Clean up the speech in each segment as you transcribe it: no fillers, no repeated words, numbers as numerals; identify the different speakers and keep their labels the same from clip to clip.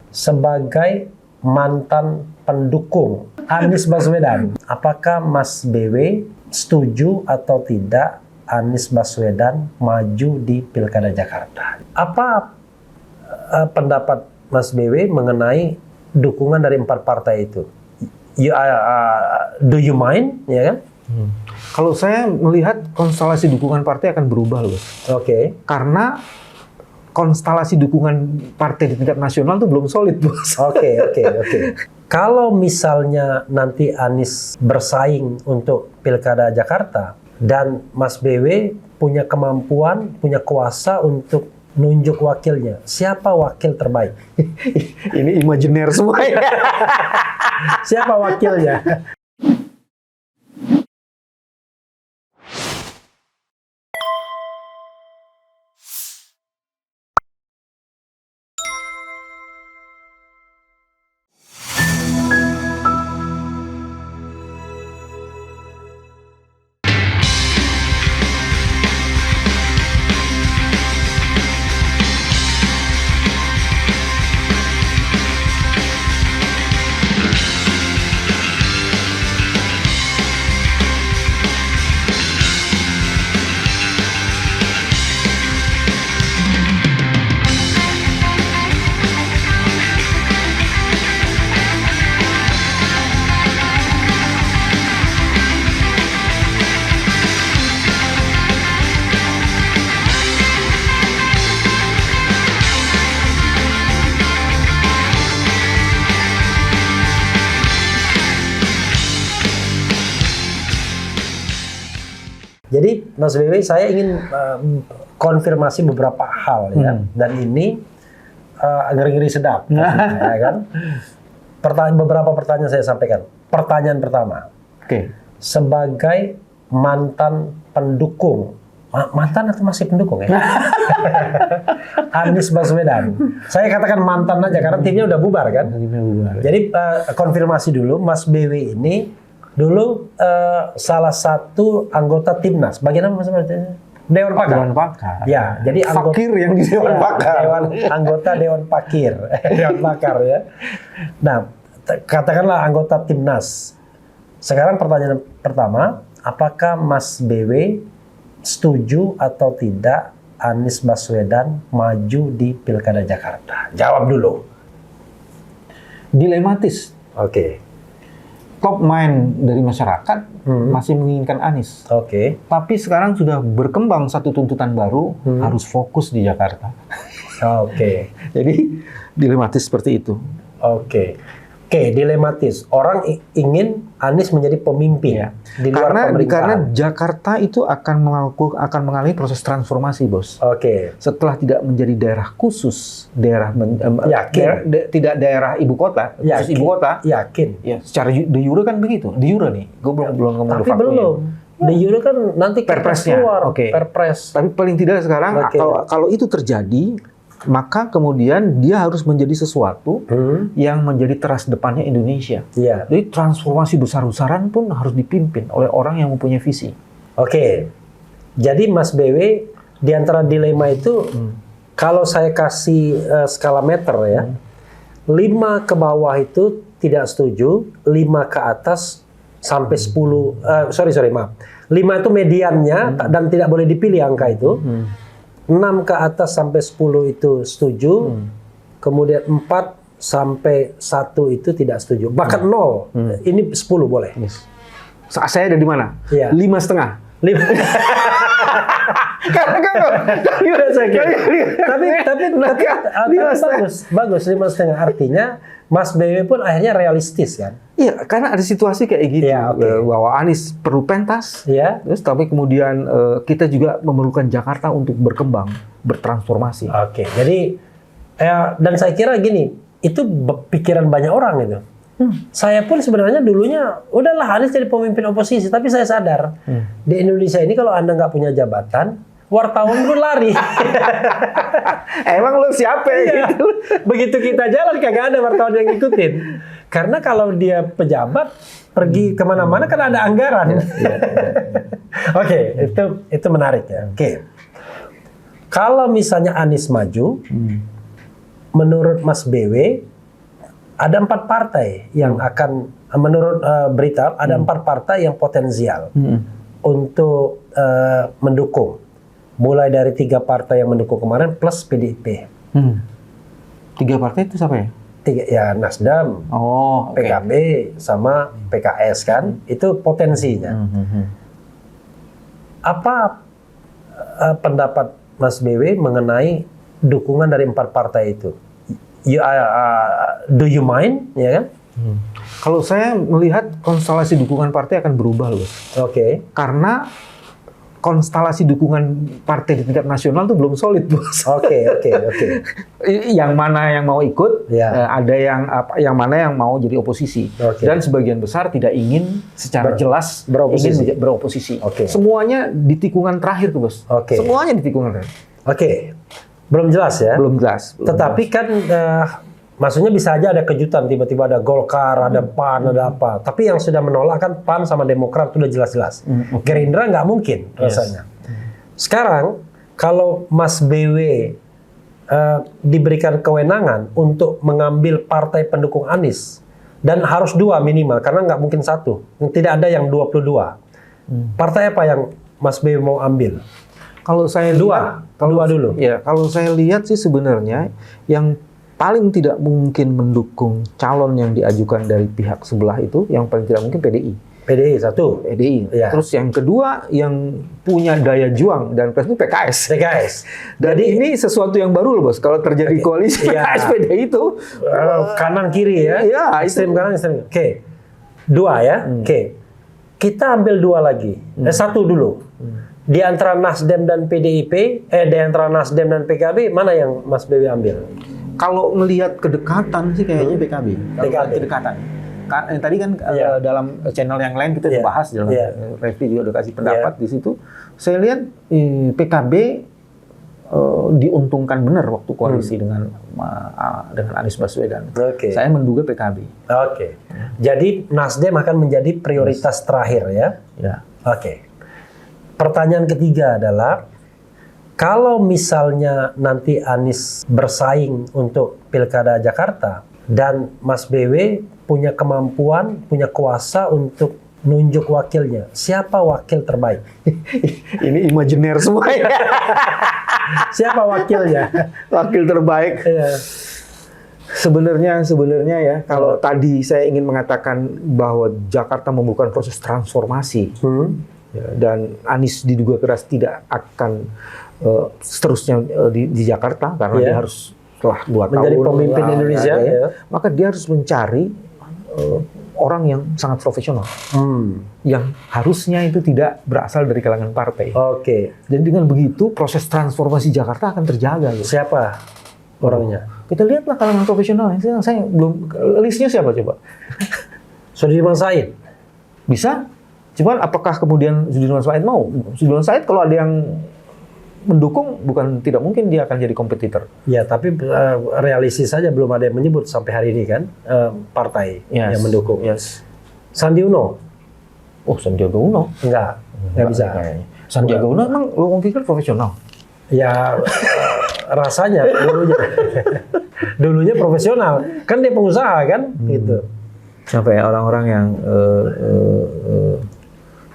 Speaker 1: sebagai mantan pendukung Anies Baswedan, apakah Mas BW setuju atau tidak Anies Baswedan maju di Pilkada Jakarta? Apa pendapat Mas BW mengenai dukungan dari 4 partai itu? Do you mind, ya kan?
Speaker 2: Kalau saya melihat konstelasi dukungan partai akan berubah, loh.
Speaker 1: Oke.
Speaker 2: Karena konstelasi dukungan partai di tingkat nasional itu belum solid, Bos.
Speaker 1: Oke. Kalau misalnya nanti Anies bersaing untuk Pilkada Jakarta dan Mas BW punya kemampuan, punya kuasa untuk nunjuk wakilnya, siapa wakil terbaik?
Speaker 2: Ini imajiner semua ya.
Speaker 1: Siapa wakilnya? Jadi Mas BW, saya ingin konfirmasi beberapa hal ya. Dan ini ngeri-ngeri sedap, ya kan? Beberapa pertanyaan saya sampaikan. Pertanyaan pertama, sebagai mantan pendukung, mantan atau masih pendukung ya? Anies Baswedan. Saya katakan mantan aja karena timnya udah bubar kan? Jadi konfirmasi dulu, Mas BW ini dulu salah satu anggota timnas. Bagian apa maksudnya? Dewan Pakar.
Speaker 2: Dewan Pakar.
Speaker 1: Ya, jadi anggota
Speaker 2: Fakir yang di Dewan Pakar.
Speaker 1: Anggota Dewan Pakir, Dewan Pakar ya. Nah, katakanlah anggota timnas. Sekarang pertanyaan pertama, apakah Mas BW setuju atau tidak Anies Baswedan maju di Pilkada Jakarta? Jawab dulu.
Speaker 2: Dilematis.
Speaker 1: Oke.
Speaker 2: Top mind dari masyarakat masih menginginkan Anies. Tapi sekarang sudah berkembang satu tuntutan baru, harus fokus di Jakarta. Jadi dilematis seperti itu.
Speaker 1: Dilematis. Orang ingin Anies menjadi pemimpin di luar pemerintahan.
Speaker 2: Karena Jakarta itu akan mengalami proses transformasi, Bos. Setelah tidak menjadi daerah khusus, tidak daerah ibu kota, khusus ibu kota.
Speaker 1: Yakin.
Speaker 2: Ya, secara de jure kan begitu. De jure nih, gue belum ngomong.
Speaker 1: Tapi belum. De jure kan nanti
Speaker 2: perpresnya keluar.
Speaker 1: Perpres.
Speaker 2: Tapi paling tidak sekarang kalau itu terjadi, maka kemudian dia harus menjadi sesuatu yang menjadi teras depannya Indonesia. Jadi transformasi besar-besaran pun harus dipimpin oleh orang yang mempunyai visi.
Speaker 1: Jadi Mas BW, di antara dilema itu, kalau saya kasih skala meter ya, 5 ke bawah itu tidak setuju, 5 ke atas sampai 10, 5 itu mediannya dan tidak boleh dipilih angka itu. 6 ke atas sampai 10 itu setuju, kemudian 4 sampai 1 itu tidak setuju. Bahkan 0, ini 10 boleh.
Speaker 2: Saya ada di mana? 5,5.
Speaker 1: Tapi bagus 5,5. Artinya Mas BW pun akhirnya realistis kan?
Speaker 2: Iya, karena ada situasi kayak gitu bahwa Anies perlu pentas, terus tapi kemudian kita juga memerlukan Jakarta untuk berkembang, bertransformasi.
Speaker 1: Jadi dan saya kira gini, itu pikiran banyak orang itu. Saya pun sebenarnya dulunya udahlah Anies jadi pemimpin oposisi, tapi saya sadar di Indonesia ini kalau Anda nggak punya jabatan, wartawan pun lari.
Speaker 2: Emang lu siapa gitu?
Speaker 1: Begitu kita jalan kagak ada wartawan yang ngikutin. Karena kalau dia pejabat pergi kemana-mana kan ada anggaran. Itu menarik ya. Kalau misalnya Anies maju, menurut Mas BW ada 4 partai yang akan, menurut berita, ada 4 partai yang potensial untuk mendukung. Mulai dari 3 partai yang mendukung kemarin plus PDIP.
Speaker 2: 3 partai itu siapa ya?
Speaker 1: 3, ya Nasdem, PKB, sama PKS kan, itu potensinya. Apa pendapat Mas BW mengenai dukungan dari 4 partai itu? Do you mind, ya kan?
Speaker 2: Kalau saya melihat konstelasi dukungan partai akan berubah loh.
Speaker 1: Oke.
Speaker 2: Karena konstelasi dukungan partai di tingkat nasional itu belum solid, Bos.
Speaker 1: Oke.
Speaker 2: Yang mana yang mau ikut, ada yang mana yang mau jadi oposisi. Dan sebagian besar tidak ingin secara jelas ingin beroposisi. Semuanya di tikungan terakhir tuh, Bos. Semuanya di tikungan terakhir.
Speaker 1: Belum jelas ya?
Speaker 2: Belum jelas.
Speaker 1: Tetapi kan maksudnya bisa aja ada kejutan, tiba-tiba ada Golkar, ada PAN, ada apa. Tapi yang sudah menolak kan PAN sama Demokrat, itu udah jelas-jelas. Gerindra nggak mungkin rasanya. Sekarang, kalau Mas BW diberikan kewenangan untuk mengambil partai pendukung Anies, dan harus 2 minimal, karena nggak mungkin 1. Tidak ada yang 22. Partai apa yang Mas BW mau ambil?
Speaker 2: Kalau saya lihat,
Speaker 1: dulu.
Speaker 2: Ya, kalau saya lihat sih sebenarnya yang paling tidak mungkin mendukung calon yang diajukan dari pihak sebelah itu, yang paling tidak mungkin PDI.
Speaker 1: PDI satu.
Speaker 2: PDI. Ya. Terus yang kedua yang punya daya juang dan plus itu PKS. Dan ini sesuatu yang baru loh, Bos. Kalau terjadi koalisi PKS PDI itu
Speaker 1: kanan kiri ya. Ekstrem kanan, ekstrem. Oke. 2 ya. Oke. Kita ambil 2 lagi. 1 dulu. Di antara Nasdem dan PDIP, di antara Nasdem dan PKB, mana yang Mas BW ambil?
Speaker 2: Kalau melihat kedekatan sih kayaknya PKB. Kedekatan. Tadi kan dalam channel yang lain kita bahas, dalam Refli juga udah kasih pendapat di situ. Saya lihat PKB diuntungkan benar waktu koalisi dengan Anies Baswedan. Saya menduga PKB.
Speaker 1: Jadi Nasdem akan menjadi prioritas terakhir ya? Pertanyaan ketiga adalah, kalau misalnya nanti Anies bersaing untuk Pilkada Jakarta dan Mas BW punya kemampuan, punya kuasa untuk nunjuk wakilnya, siapa wakil terbaik?
Speaker 2: Ini imajiner semua ya.
Speaker 1: Siapa wakilnya?
Speaker 2: Wakil terbaik. Sebenarnya ya, kalau tadi saya ingin mengatakan bahwa Jakarta membutuhkan proses transformasi, dan Anies diduga keras tidak akan seterusnya di Jakarta karena dia harus setelah 2 tahun
Speaker 1: menjadi pemimpin Indonesia,
Speaker 2: maka dia harus mencari orang yang sangat profesional, yang harusnya itu tidak berasal dari kalangan partai. Dan dengan begitu proses transformasi Jakarta akan terjaga.
Speaker 1: Siapa orangnya?
Speaker 2: Kita lihatlah kalangan profesional. Saya belum listnya siapa coba?
Speaker 1: Sudirman Said.
Speaker 2: Bisa. Cuman apakah kemudian Sudirman Said mau? Sudirman Said kalau ada yang mendukung, bukan tidak mungkin dia akan jadi kompetitor.
Speaker 1: Ya, tapi realistis saja belum ada yang menyebut sampai hari ini kan partai yang mendukung. Sandi Uno.
Speaker 2: Sandiaga Uno?
Speaker 1: Enggak bisa.
Speaker 2: Sandiaga Uno emang lo pikir profesional?
Speaker 1: Ya rasanya dulunya profesional. Kan dia pengusaha kan, gitu.
Speaker 2: Sampai orang-orang yang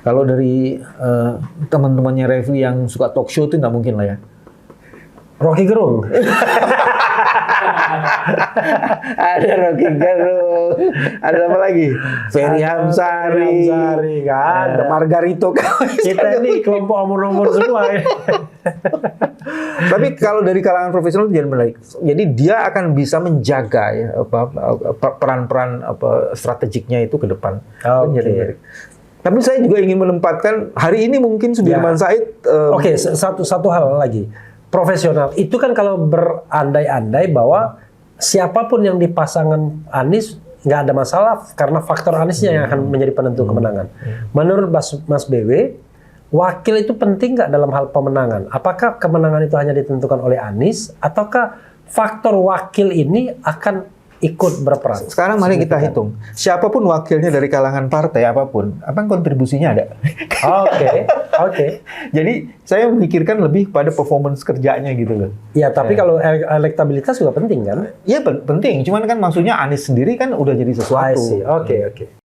Speaker 2: kalau dari teman-temannya Refli yang suka talk show itu nggak mungkin lah ya.
Speaker 1: Rocky Gerung.
Speaker 2: Ada Rocky Gerung. Ada apa lagi? Ferry Hamsari kan. Margarito.
Speaker 1: Kita ini kelompok umur-umur semua ya.
Speaker 2: Tapi kalau dari kalangan profesional itu jadi menarik. Jadi dia akan bisa menjaga ya, peran-peran strategiknya itu ke depan. Jadi menarik. Tapi saya juga ingin menempatkan hari ini mungkin Sudirman Said.
Speaker 1: Satu hal lagi. Profesional itu kan kalau berandai-andai bahwa siapapun yang dipasangan Anies nggak ada masalah karena faktor Aniesnya yang akan menjadi penentu kemenangan. Menurut Mas BW, wakil itu penting nggak dalam hal pemenangan? Apakah kemenangan itu hanya ditentukan oleh Anies ataukah faktor wakil ini akan ikut berperan.
Speaker 2: Sekarang mari kita hitung. Siapapun wakilnya dari kalangan partai apapun, apa kontribusinya ada?
Speaker 1: Oke.
Speaker 2: Jadi saya memikirkan lebih pada performance kerjanya gitu loh.
Speaker 1: Ya, tapi kalau elektabilitas juga penting kan?
Speaker 2: Iya penting. Cuman kan maksudnya Anies sendiri kan udah jadi sesuatu.
Speaker 1: Oke.